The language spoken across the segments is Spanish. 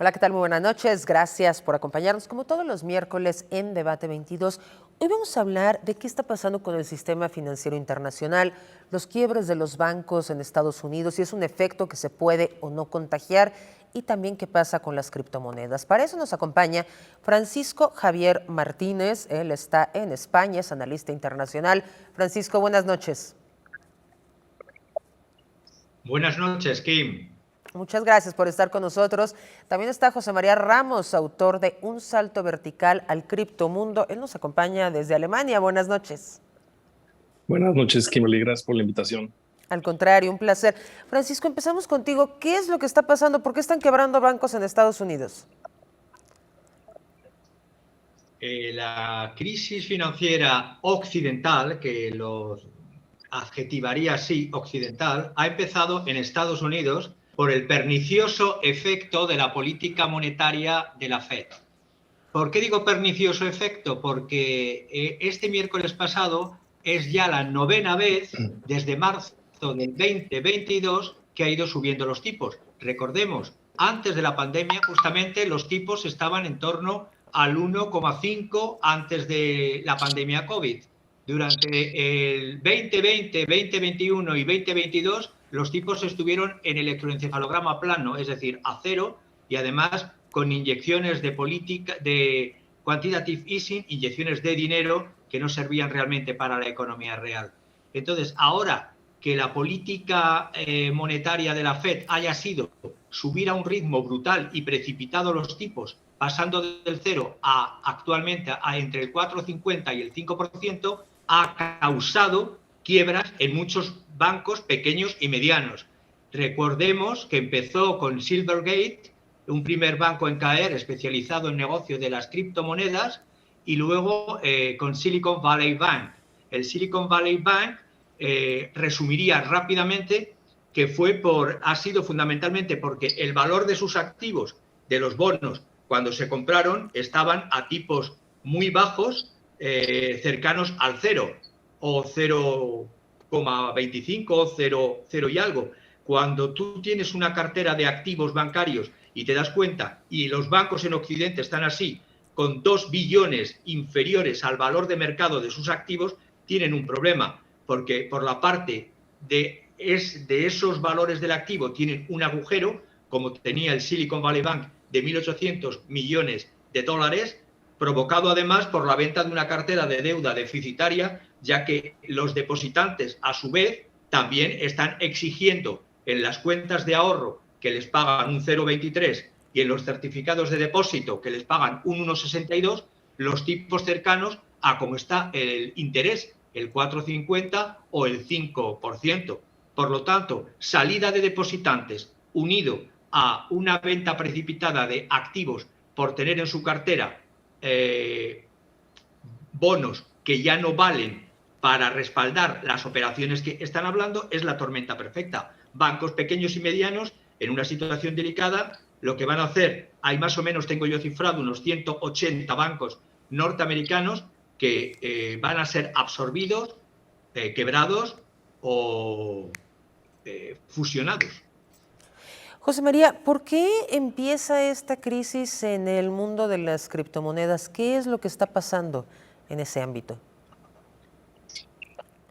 Hola, ¿qué tal? Muy buenas noches. Gracias por acompañarnos como todos los miércoles en Debate 22. Hoy vamos a hablar de qué está pasando con el sistema financiero internacional, los quiebres de los bancos en Estados Unidos, si es un efecto que se puede o no contagiar y también qué pasa con las criptomonedas. Para eso nos acompaña Francisco Javier Martínez. Él está en España, es analista internacional. Francisco, buenas noches. Buenas noches, Kim. Muchas gracias por estar con nosotros. También está José María Ramos, autor de Un salto vertical al criptomundo. Él nos acompaña desde Alemania. Buenas noches. Buenas noches, Kimberly. Gracias por la invitación. Al contrario, un placer. Francisco, empezamos contigo. ¿Qué es lo que está pasando? ¿Por qué están quebrando bancos en Estados Unidos? La crisis financiera occidental, que lo adjetivaría así, occidental, ha empezado en Estados Unidos por el pernicioso efecto de la política monetaria de la Fed. ¿Por qué digo pernicioso efecto? Porque este miércoles pasado es ya la 9ª vez desde marzo del 2022 que ha ido subiendo los tipos. Recordemos, antes de la pandemia justamente los tipos estaban en torno al 1,5 antes de la pandemia COVID. Durante el 2020, 2021 y 2022 los tipos estuvieron en electroencefalograma plano, es decir, a cero, y además con inyecciones de política, de quantitative easing, inyecciones de dinero que no servían realmente para la economía real. Entonces, ahora que la política monetaria de la Fed haya sido subir a un ritmo brutal y precipitado los tipos, pasando del 0 a actualmente a entre el 4,50 y el 5%, ha causado quiebras en muchos bancos pequeños y medianos. Recordemos que empezó con Silvergate, un primer banco en caer especializado en negocio de las criptomonedas, y luego con Silicon Valley Bank. El Silicon Valley Bank resumiría rápidamente que ha sido fundamentalmente porque el valor de sus activos, de los bonos, cuando se compraron, estaban a tipos muy bajos, cercanos al 0 o 0,25 o 0 y algo. Cuando tú tienes una cartera de activos bancarios y te das cuenta, y los bancos en Occidente están así, con 2 billones inferiores al valor de mercado de sus activos, tienen un problema, porque por la parte de esos valores del activo tienen un agujero, como tenía el Silicon Valley Bank, de 1.800 millones de dólares, provocado además por la venta de una cartera de deuda deficitaria, ya que los depositantes, a su vez, también están exigiendo en las cuentas de ahorro, que les pagan un 0,23, y en los certificados de depósito, que les pagan un 1,62, los tipos cercanos a cómo está el interés, el 4,50 o el 5%. Por lo tanto, salida de depositantes unido a una venta precipitada de activos por tener en su cartera bonos que ya no valen para respaldar las operaciones que están hablando, es la tormenta perfecta. Bancos pequeños y medianos en una situación delicada, lo que van a hacer, hay más o menos, tengo yo cifrado, unos 180 bancos norteamericanos que van a ser absorbidos, quebrados o fusionados. José María, ¿por qué empieza esta crisis en el mundo de las criptomonedas? ¿Qué es lo que está pasando en ese ámbito?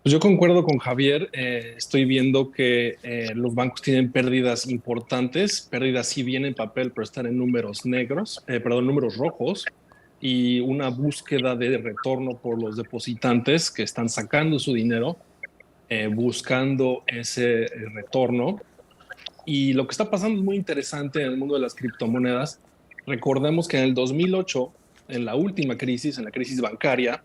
Pues yo concuerdo con Javier. Estoy viendo que los bancos tienen pérdidas importantes, pérdidas sí bien en papel, pero están en números números rojos, y una búsqueda de retorno por los depositantes que están sacando su dinero, buscando ese retorno. Y lo que está pasando es muy interesante en el mundo de las criptomonedas. Recordemos que en el 2008, en la última crisis, en la crisis bancaria,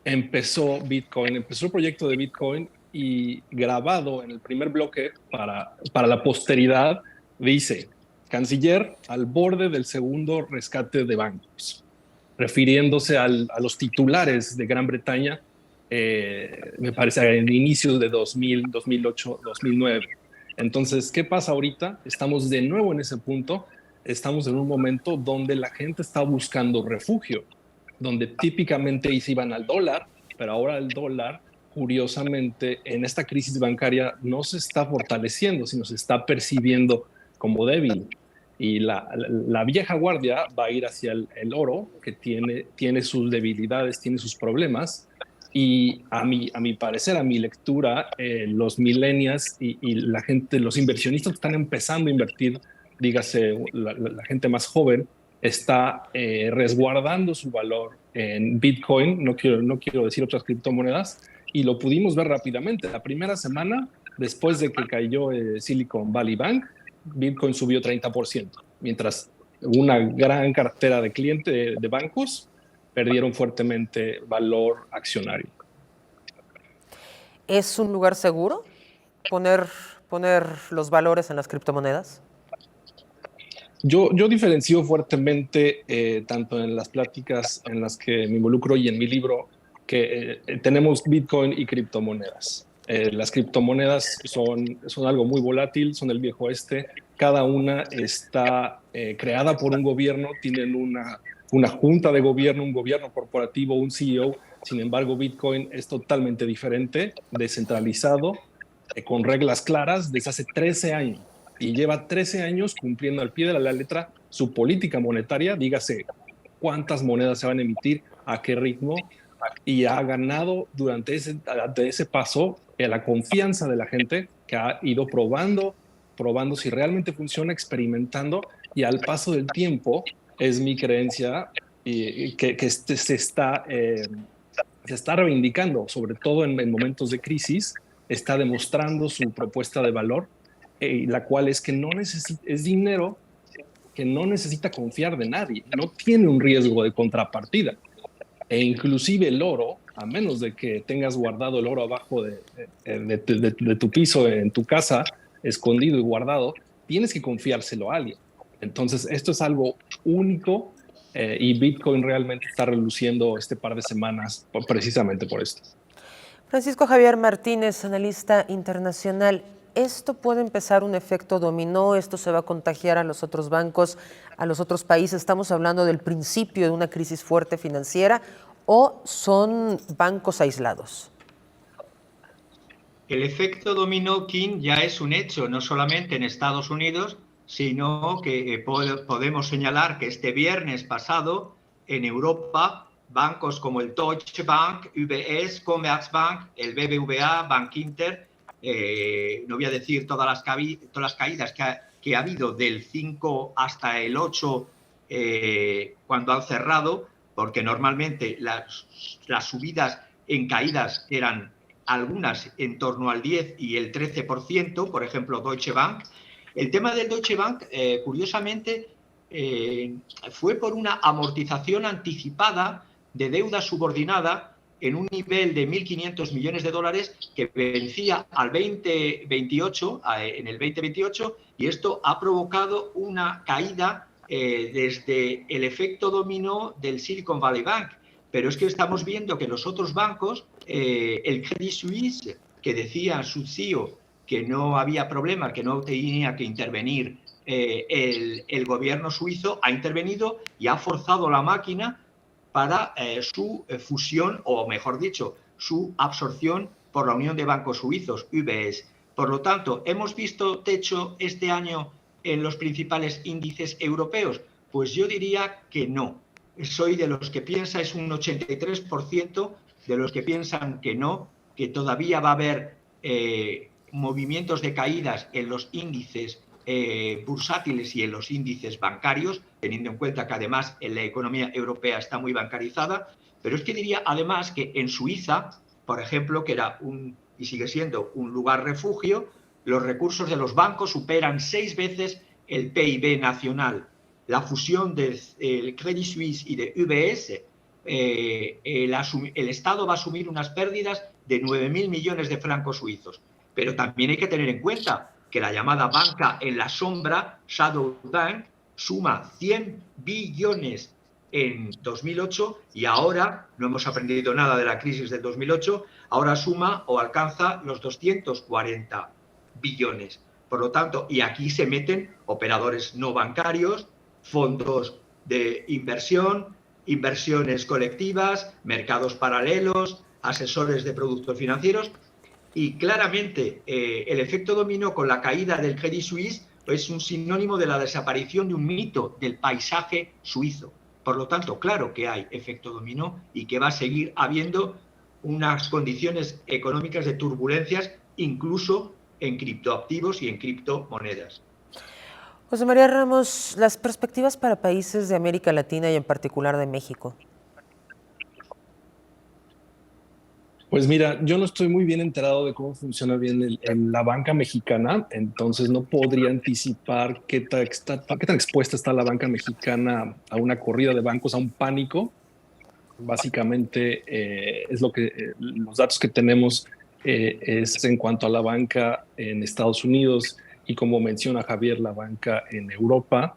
empezó Bitcoin, empezó el proyecto de Bitcoin, y grabado en el primer bloque para la posteridad dice: canciller al borde del segundo rescate de bancos, refiriéndose a los titulares de Gran Bretaña, me parece en inicios de 2000, 2008, 2009. Entonces, ¿qué pasa ahorita? Estamos de nuevo en ese punto, estamos en un momento donde la gente está buscando refugio, donde típicamente se iban al dólar, pero ahora el dólar, curiosamente, en esta crisis bancaria no se está fortaleciendo, sino se está percibiendo como débil. Y la vieja guardia va a ir hacia el oro, que tiene sus debilidades, tiene sus problemas. Y a mi parecer, a mi lectura, los millennials y la gente, los inversionistas que están empezando a invertir, dígase la gente más joven, está resguardando su valor en Bitcoin, no quiero decir otras criptomonedas, y lo pudimos ver rápidamente. La primera semana, después de que cayó Silicon Valley Bank, Bitcoin subió 30%, mientras una gran cartera de clientes de bancos perdieron fuertemente valor accionario. ¿Es un lugar seguro poner los valores en las criptomonedas? Yo diferencio fuertemente, tanto en las pláticas en las que me involucro y en mi libro, que tenemos Bitcoin y criptomonedas. Las criptomonedas son algo muy volátil, son del viejo oeste. Cada una está creada por un gobierno, tienen una junta de gobierno, un gobierno corporativo, un CEO. Sin embargo, Bitcoin es totalmente diferente, descentralizado, con reglas claras desde hace 13 años. Y lleva 13 años cumpliendo al pie de la letra su política monetaria, dígase cuántas monedas se van a emitir, a qué ritmo, y ha ganado durante ese paso la confianza de la gente, que ha ido probando si realmente funciona, experimentando, y al paso del tiempo es mi creencia que se está reivindicando, sobre todo en momentos de crisis, está demostrando su propuesta de valor, la cual es que es dinero que no necesita confiar de nadie, no tiene un riesgo de contrapartida. E inclusive el oro, a menos de que tengas guardado el oro abajo de tu piso en tu casa, escondido y guardado, tienes que confiárselo a alguien. Entonces, esto es algo único, y Bitcoin realmente está reluciendo este par de semanas precisamente por esto. Francisco Javier Martínez, analista internacional. ¿Esto puede empezar un efecto dominó? ¿Esto se va a contagiar a los otros bancos, a los otros países? ¿Estamos hablando del principio de una crisis fuerte financiera o son bancos aislados? El efecto dominó, Kim, ya es un hecho, no solamente en Estados Unidos, sino que podemos señalar que este viernes pasado en Europa, bancos como el Deutsche Bank, UBS, Commerzbank, el BBVA, Bank Inter, no voy a decir todas las caídas que ha habido del 5 hasta el 8 cuando han cerrado, porque normalmente las subidas en caídas eran algunas en torno al 10 y el 13%, por ejemplo, Deutsche Bank. El tema del Deutsche Bank, curiosamente, fue por una amortización anticipada de deuda subordinada en un nivel de 1.500 millones de dólares que vencía al 2028, en el 2028, y esto ha provocado una caída desde el efecto dominó del Silicon Valley Bank. Pero es que estamos viendo que los otros bancos, el Credit Suisse, que decía su CEO que no había problema, que no tenía que intervenir el gobierno suizo, ha intervenido y ha forzado la máquina para su fusión, o mejor dicho, su absorción por la Unión de Bancos Suizos, UBS. Por lo tanto, ¿hemos visto techo este año en los principales índices europeos? Pues yo diría que no. Soy de los que piensa, es un 83% de los que piensan que no, que todavía va a haber movimientos de caídas en los índices bursátiles y en los índices bancarios, teniendo en cuenta que además en la economía europea está muy bancarizada, pero es que diría además que en Suiza, por ejemplo, que era y sigue siendo un lugar refugio, los recursos de los bancos superan 6 veces el PIB nacional. La fusión del Credit Suisse y de UBS, el Estado va a asumir unas pérdidas de 9.000 millones de francos suizos. Pero también hay que tener en cuenta que la llamada banca en la sombra, Shadow Bank, suma 100 billones en 2008 y ahora, no hemos aprendido nada de la crisis del 2008, ahora suma o alcanza los 240 billones. Por lo tanto, y aquí se meten operadores no bancarios, fondos de inversión, inversiones colectivas, mercados paralelos, asesores de productos financieros, y claramente el efecto dominó con la caída del Credit Suisse es un sinónimo de la desaparición de un mito del paisaje suizo. Por lo tanto, claro que hay efecto dominó y que va a seguir habiendo unas condiciones económicas de turbulencias, incluso en criptoactivos y en criptomonedas. José María Ramos, las perspectivas para países de América Latina y en particular de México. Pues mira, yo no estoy muy bien enterado de cómo funciona bien la banca mexicana, entonces no podría anticipar qué tan expuesta está la banca mexicana a una corrida de bancos, a un pánico. Básicamente es lo que los datos que tenemos es en cuanto a la banca en Estados Unidos y, como menciona Javier, la banca en Europa.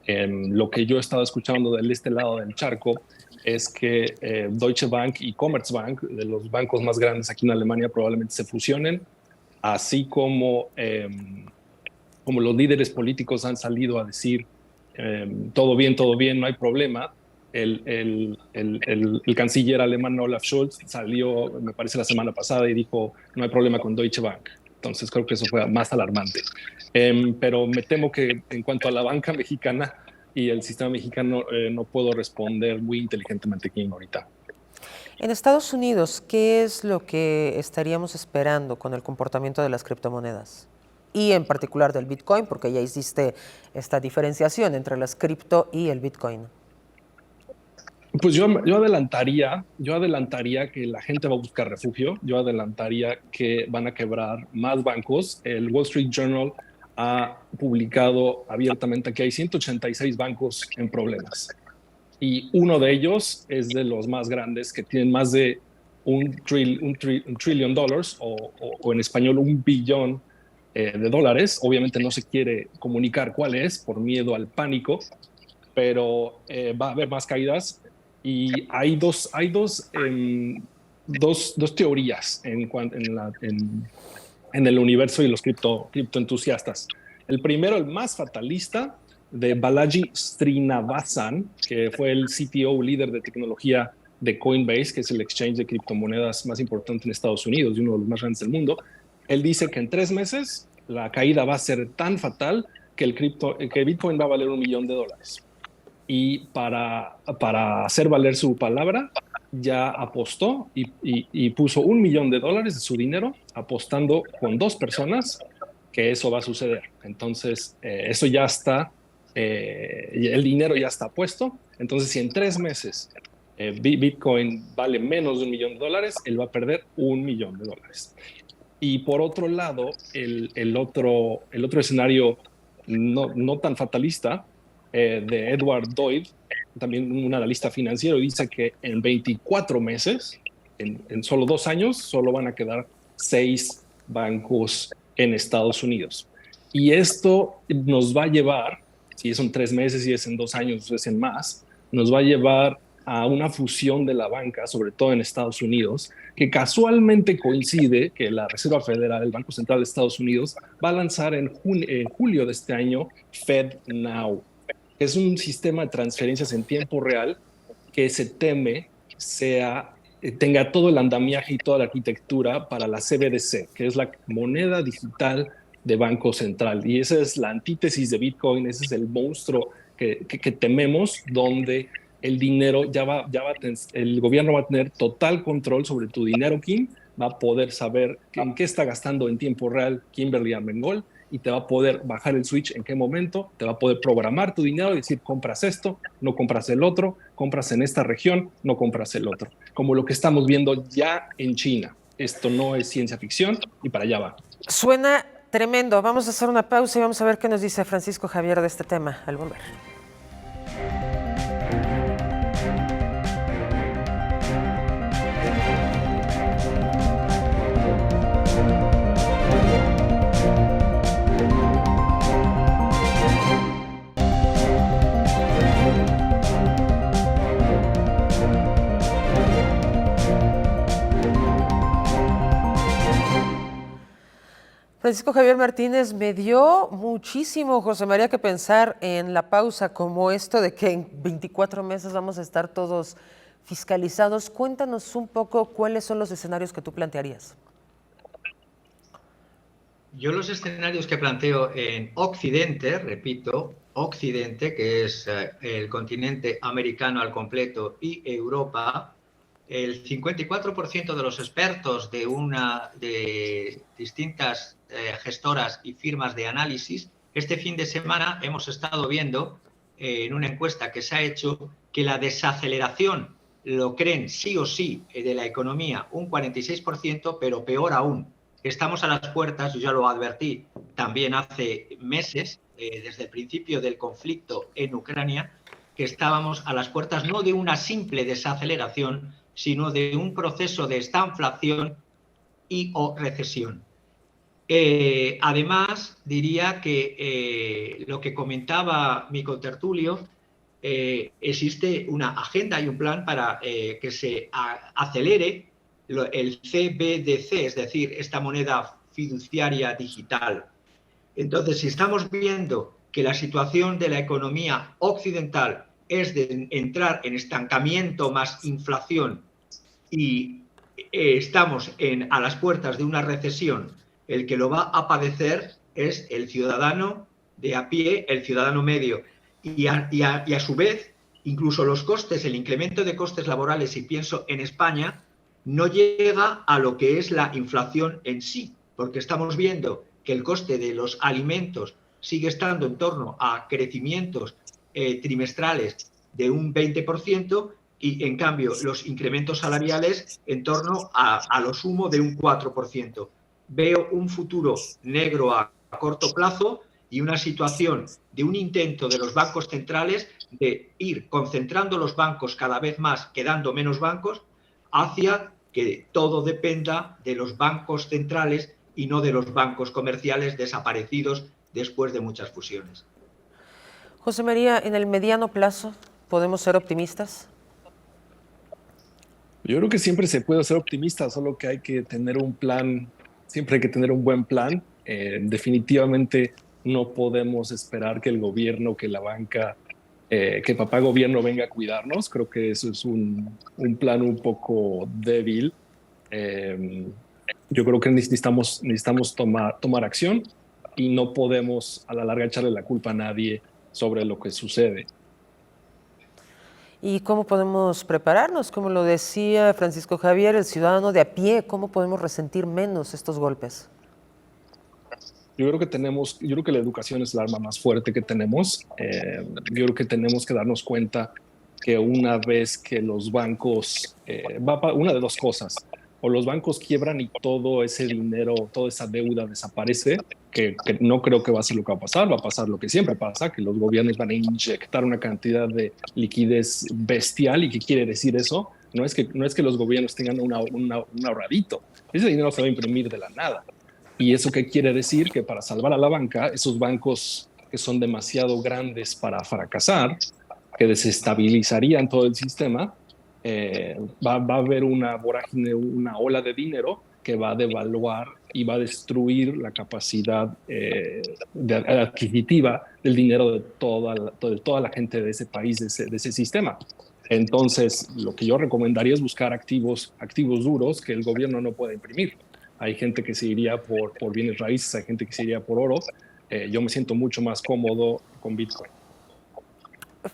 Lo que yo he estado escuchando de este lado del charco es que Deutsche Bank y Commerzbank, de los bancos más grandes aquí en Alemania, probablemente se fusionen, así como los líderes políticos han salido a decir todo bien, no hay problema. El canciller alemán Olaf Scholz salió, me parece, la semana pasada y dijo no hay problema con Deutsche Bank. Entonces creo que eso fue más alarmante. Pero me temo que en cuanto a la banca mexicana y el sistema mexicano, no puedo responder muy inteligentemente aquí ahorita. En Estados Unidos, ¿qué es lo que estaríamos esperando con el comportamiento de las criptomonedas? Y en particular del Bitcoin, porque ya existe esta diferenciación entre las cripto y el Bitcoin. Pues yo adelantaría que la gente va a buscar refugio, yo adelantaría que van a quebrar más bancos. El Wall Street Journal ha publicado abiertamente que hay 186 bancos en problemas. Y uno de ellos es de los más grandes, que tienen más de un trillón dólares, o en español $1 billón de dólares. Obviamente no se quiere comunicar cuál es por miedo al pánico, pero va a haber más caídas. Y hay dos teorías en el universo y los criptoentusiastas. El primero, el más fatalista, de Balaji Srinivasan, que fue el CTO, líder de tecnología de Coinbase, que es el exchange de criptomonedas más importante en Estados Unidos y uno de los más grandes del mundo. Él dice que en 3 meses la caída va a ser tan fatal que Bitcoin va a valer $1 millón. Y para hacer valer su palabra, ya apostó y puso $1 millón de su dinero, apostando con 2 personas que eso va a suceder. Entonces, eso ya está, el dinero ya está puesto. Entonces, si en 3 meses Bitcoin vale menos de $1 millón, él va a perder $1 millón. Y por otro lado, el otro escenario no tan fatalista, de Edward Doyle, también un analista financiero, dice que en 24 meses, en solo 2 años, solo van a quedar 6 bancos en Estados Unidos. Y esto nos va a llevar, si son 3 meses, si es en 2 años, si es en más, nos va a llevar a una fusión de la banca, sobre todo en Estados Unidos, que casualmente coincide que la Reserva Federal, el Banco Central de Estados Unidos, va a lanzar en julio de este año FedNow. Es un sistema de transferencias en tiempo real que se teme tenga todo el andamiaje y toda la arquitectura para la CBDC, que es la moneda digital de Banco Central. Y esa es la antítesis de Bitcoin, ese es el monstruo que tememos, donde el dinero el gobierno va a tener total control sobre tu dinero, Kim, va a poder saber en qué está gastando en tiempo real Kimberly Armengol, y te va a poder bajar el switch en qué momento, te va a poder programar tu dinero y decir, compras esto, no compras el otro, compras en esta región, no compras el otro. Como lo que estamos viendo ya en China. Esto no es ciencia ficción y para allá va. Suena tremendo. Vamos a hacer una pausa y vamos a ver qué nos dice Francisco Javier de este tema al volver. Francisco Javier Martínez, me dio muchísimo, José María, que pensar en la pausa, como esto de que en 24 meses vamos a estar todos fiscalizados. Cuéntanos un poco cuáles son los escenarios que tú plantearías. Yo los escenarios que planteo en Occidente, repito, Occidente, que es el continente americano al completo y Europa, el 54% de los expertos de distintas gestoras y firmas de análisis, este fin de semana hemos estado viendo en una encuesta que se ha hecho que la desaceleración lo creen sí o sí de la economía un 46%, pero peor aún, estamos a las puertas, yo ya lo advertí también hace meses, desde el principio del conflicto en Ucrania, que estábamos a las puertas no de una simple desaceleración, sino de un proceso de estanflación y o recesión. Además, diría que lo que comentaba mi contertulio, existe una agenda y un plan para que se acelere el CBDC, es decir, esta moneda fiduciaria digital. Entonces, si estamos viendo que la situación de la economía occidental es de entrar en estancamiento más inflación y estamos a las puertas de una recesión, el que lo va a padecer es el ciudadano de a pie, el ciudadano medio. Y a su vez, incluso los costes, el incremento de costes laborales, si pienso en España, no llega a lo que es la inflación en sí, porque estamos viendo que el coste de los alimentos sigue estando en torno a crecimientos trimestrales de un 20%, y en cambio los incrementos salariales en torno a lo sumo de un 4%. Veo un futuro negro a corto plazo y una situación de un intento de los bancos centrales de ir concentrando los bancos cada vez más, quedando menos bancos, hacia que todo dependa de los bancos centrales y no de los bancos comerciales desaparecidos después de muchas fusiones. José María, en el mediano plazo, ¿podemos ser optimistas? Yo creo que siempre se puede ser optimista, solo que hay que tener un plan, siempre hay que tener un buen plan. Definitivamente no podemos esperar que el gobierno, que la banca, que papá gobierno venga a cuidarnos. Creo que eso es un plan un poco débil. Yo creo que necesitamos tomar acción y no podemos a la larga echarle la culpa a nadie sobre lo que sucede. ¿Y cómo podemos prepararnos? Como lo decía Francisco Javier, el ciudadano de a pie, ¿cómo podemos resentir menos estos golpes? Yo creo que la educación es el arma más fuerte que tenemos. Yo creo que tenemos que darnos cuenta que una vez que los bancos, una de dos cosas, o los bancos quiebran y todo ese dinero, toda esa deuda desaparece, que no creo que va a ser lo que va a pasar lo que siempre pasa, que los gobiernos van a inyectar una cantidad de liquidez bestial. ¿Y qué quiere decir eso? No es que los gobiernos tengan un ahorradito, ese dinero se va a imprimir de la nada. ¿Y eso qué quiere decir? Que para salvar a la banca, esos bancos que son demasiado grandes para fracasar, que desestabilizarían todo el sistema, va a haber una vorágine, una ola de dinero que va a devaluar y va a destruir la capacidad adquisitiva del dinero de toda la gente de ese país, de ese sistema. Entonces, lo que yo recomendaría es buscar activos duros que el gobierno no pueda imprimir. Hay gente que se iría por bienes raíces, hay gente que se iría por oro. Yo me siento mucho más cómodo con Bitcoin.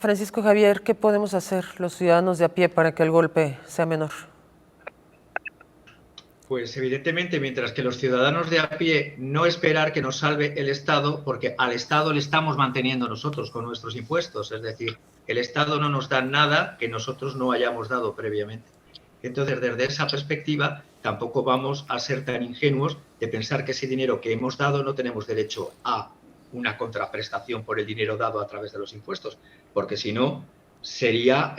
Francisco Javier, ¿qué podemos hacer los ciudadanos de a pie para que el golpe sea menor? Pues evidentemente, mientras que los ciudadanos de a pie no esperar que nos salve el Estado, porque al Estado le estamos manteniendo nosotros con nuestros impuestos, es decir, el Estado no nos da nada que nosotros no hayamos dado previamente. Entonces, desde esa perspectiva, tampoco vamos a ser tan ingenuos de pensar que ese dinero que hemos dado no tenemos derecho a una contraprestación por el dinero dado a través de los impuestos, porque si no, sería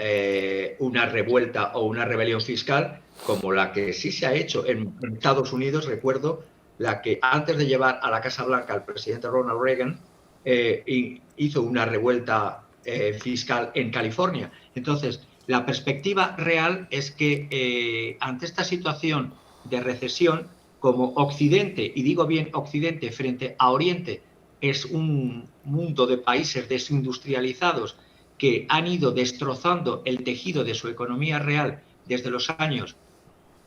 una revuelta o una rebelión fiscal como la que sí se ha hecho en Estados Unidos. Recuerdo la que antes de llevar a la Casa Blanca al presidente Ronald Reagan, hizo una revuelta fiscal en California. Entonces, la perspectiva real es que ante esta situación de recesión, como Occidente, y digo bien Occidente frente a Oriente, es un mundo de países desindustrializados que han ido destrozando el tejido de su economía real desde los años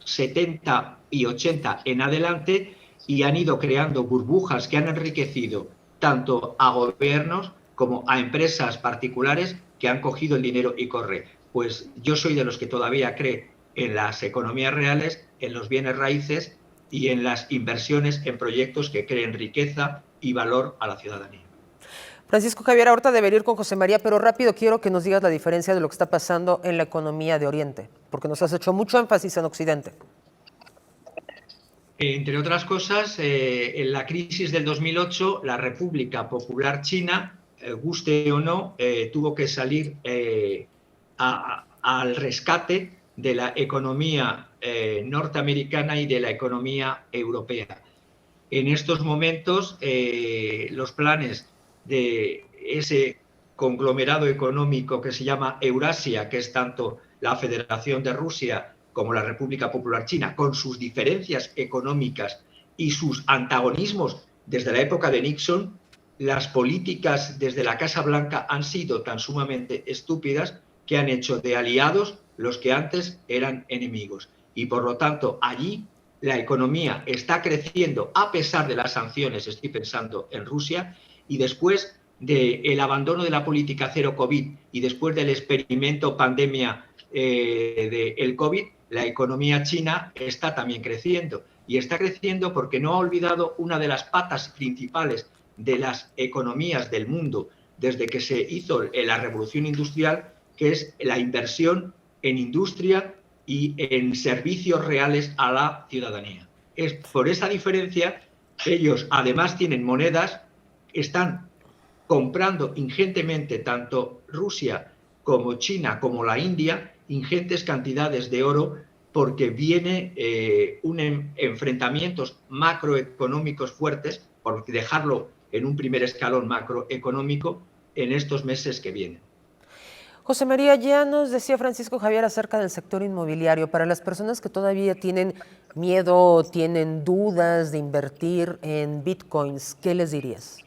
70 y 80 en adelante, y han ido creando burbujas que han enriquecido tanto a gobiernos como a empresas particulares que han cogido el dinero y corre. Pues yo soy de los que todavía cree en las economías reales, en los bienes raíces y en las inversiones en proyectos que creen riqueza y valor a la ciudadanía. Francisco Javier, ahorita debería ir con José María, pero rápido quiero que nos digas la diferencia de lo que está pasando en la economía de Oriente, porque nos has hecho mucho énfasis en Occidente. Entre otras cosas, en la crisis del 2008, la República Popular China, guste o no, tuvo que salir al rescate de la economía norteamericana y de la economía europea. En estos momentos, los planes de ese conglomerado económico que se llama Eurasia, que es tanto la Federación de Rusia como la República Popular China, con sus diferencias económicas y sus antagonismos desde la época de Nixon, las políticas desde la Casa Blanca han sido tan sumamente estúpidas que han hecho de aliados los que antes eran enemigos. Y por lo tanto, allí la economía está creciendo a pesar de las sanciones, estoy pensando en Rusia, y después del abandono de la política cero COVID y después del experimento pandemia del COVID, la economía china está también creciendo. Y está creciendo porque no ha olvidado una de las patas principales de las economías del mundo desde que se hizo la revolución industrial, que es la inversión en industria y en servicios reales a la ciudadanía. Es por esa diferencia que ellos además tienen monedas, están comprando ingentemente tanto Rusia como China como la India, ingentes cantidades de oro, porque viene enfrentamientos macroeconómicos fuertes, por dejarlo en un primer escalón macroeconómico, en estos meses que vienen. José María, ya nos decía Francisco Javier acerca del sector inmobiliario. Para las personas que todavía tienen miedo, tienen dudas de invertir en bitcoins, ¿qué les dirías?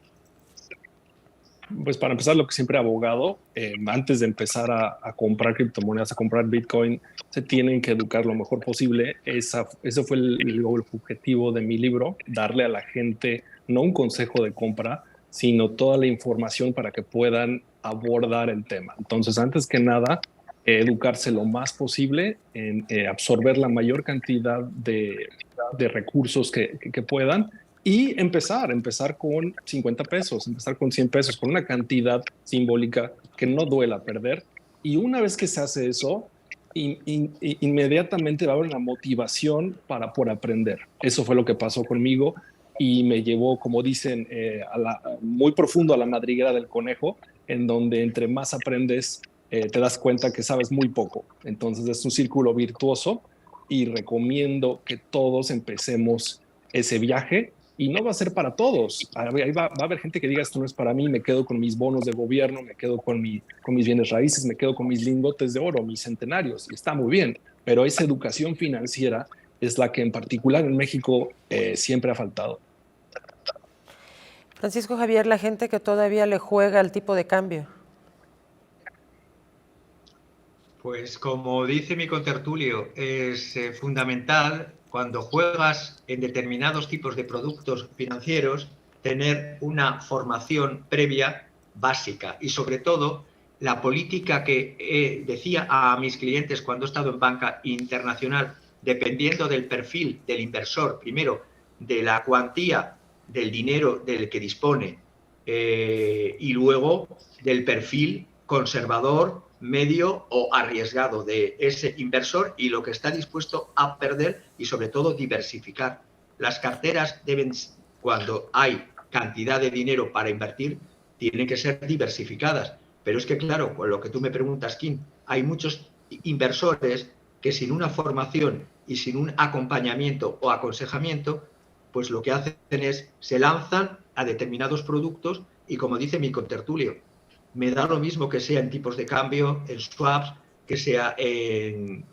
Pues para empezar, lo que siempre he abogado, antes de empezar a comprar criptomonedas, a comprar Bitcoin, se tienen que educar lo mejor posible. Ese fue el objetivo de mi libro, darle a la gente no un consejo de compra, sino toda la información para que puedan abordar el tema. Entonces, antes que nada, educarse lo más posible en absorber la mayor cantidad de recursos que puedan. Y empezar con 50 pesos, empezar con 100 pesos, con una cantidad simbólica que no duela perder. Y una vez que se hace eso, inmediatamente va a haber una motivación por aprender. Eso fue lo que pasó conmigo y me llevó, como dicen, muy profundo a la madriguera del conejo, en donde entre más aprendes, te das cuenta que sabes muy poco. Entonces es un círculo virtuoso y recomiendo que todos empecemos ese viaje. Y no va a ser para todos. Va a haber gente que diga, esto no es para mí, me quedo con mis bonos de gobierno, me quedo con mis bienes raíces, me quedo con mis lingotes de oro, mis centenarios, y está muy bien. Pero esa educación financiera es la que en particular en México siempre ha faltado. Francisco Javier, la gente que todavía le juega al tipo de cambio. Pues como dice mi contertulio, es fundamental cuando juegas en determinados tipos de productos financieros tener una formación previa básica y sobre todo la política que decía a mis clientes cuando he estado en banca internacional, dependiendo del perfil del inversor, primero de la cuantía del dinero del que dispone y luego del perfil conservador, medio o arriesgado de ese inversor y lo que está dispuesto a perder y sobre todo diversificar. Las carteras deben, cuando hay cantidad de dinero para invertir, tienen que ser diversificadas. Pero es que claro, con lo que tú me preguntas, Kim, hay muchos inversores que sin una formación y sin un acompañamiento o aconsejamiento, pues lo que hacen es se lanzan a determinados productos y como dice mi contertulio, me da lo mismo que sea en tipos de cambio, en swaps, que sea en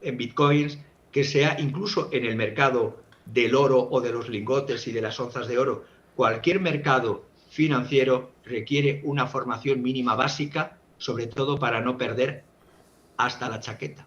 bitcoins, que sea incluso en el mercado del oro o de los lingotes y de las onzas de oro. Cualquier mercado financiero requiere una formación mínima básica, sobre todo para no perder hasta la chaqueta.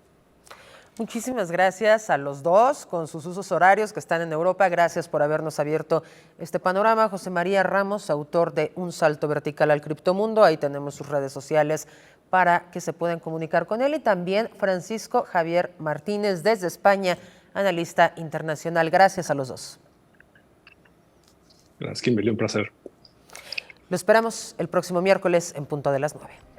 Muchísimas gracias a los dos con sus usos horarios que están en Europa. Gracias por habernos abierto este panorama. José María Ramos, autor de Un salto vertical al criptomundo. Ahí tenemos sus redes sociales para que se puedan comunicar con él. Y también Francisco Javier Martínez desde España, analista internacional. Gracias a los dos. Gracias, Kimberly, un placer. Lo esperamos el próximo miércoles en punto de las 9.